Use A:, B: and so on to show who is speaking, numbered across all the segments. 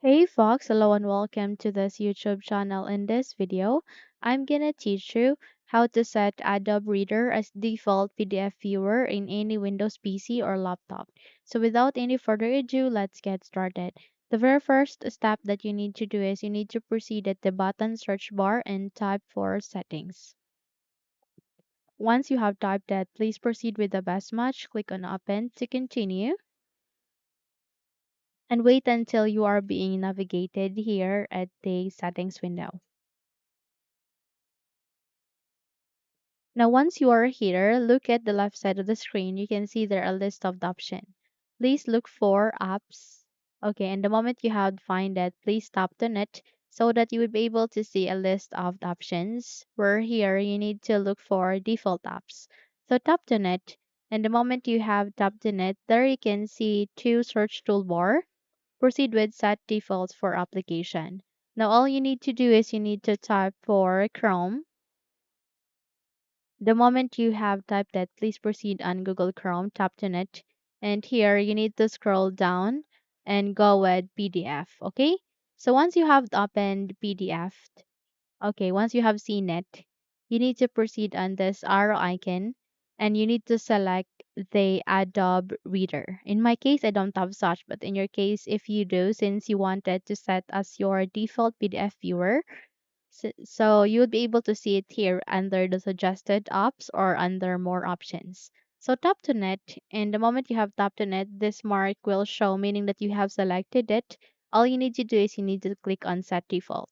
A: Hey Fox, hello and welcome to this YouTube channel. In this video, I'm gonna teach you how to set Adobe Reader as default PDF viewer in any Windows PC or laptop. So without any further ado, let's get started. The very first step that you need to do is you need to proceed at the button search bar and type for settings. Once you have typed that, please proceed with the best match. Click on open to continue and wait until you are being navigated here at the settings window. Now, once you are here, look at the left side of the screen. You can see there are a list of the option. Please look for apps. Okay, and the moment you have find it, please tap on it so that you will be able to see a list of the options. Where here you need to look for default apps. So tap on it, and the moment you have tapped on it, there you can see two search toolbar. Proceed with set defaults for application. Now all you need to do is you need to type for Chrome. The moment you have typed that, please proceed on Google Chrome, tap on it, and here you need to scroll down and go with PDF, okay? So once you have opened PDF, okay, once you have seen it, you need to proceed on this arrow icon and you need to select the Adobe Reader. In my case, I don't have such, but in your case, if you do, since you wanted to set as your default PDF viewer, so you would be able to see it here under the suggested apps or under more options. So tap to it, and the moment you have tapped on it, this mark will show, meaning that you have selected it. All you need to do is you need to click on set default.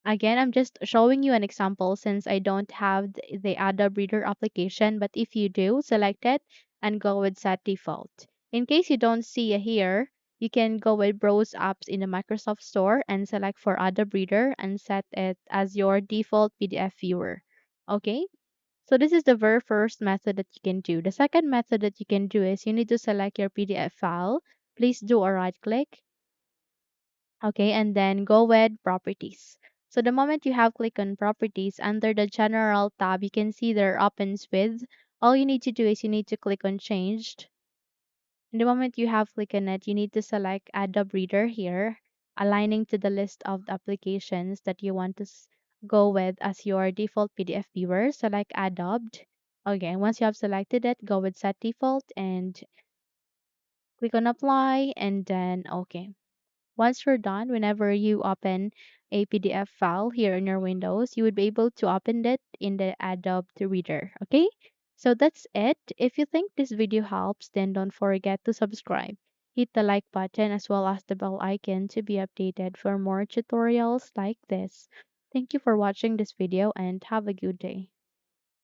A: Again, I'm just showing you an example since I don't have the Adobe Reader application, but if you do, select it and go with set default. In case you don't see it here, you can go with browse apps in the Microsoft Store and select for Adobe Reader and set it as your default PDF viewer. Okay? So this is the very first method that you can do. The second method that you can do is you need to select your PDF file. Please do a right click. Okay, and then go with properties. So the moment you have click on properties under the general tab, you can see there opens with. All you need to do is you need to click on changed. And the moment you have click on it, you need to select Adobe Reader here, aligning to the list of the applications that you want to go with as your default PDF viewer. Select Adobe. Okay, once you have selected it, go with set default and click on apply and then okay. Once you're done, whenever you open a PDF file here in your Windows, you would be able to open it in the Adobe Reader. Okay? So that's it. If you think this video helps, then don't forget to subscribe. Hit the like button as well as the bell icon to be updated for more tutorials like this. Thank you for watching this video and have a good day.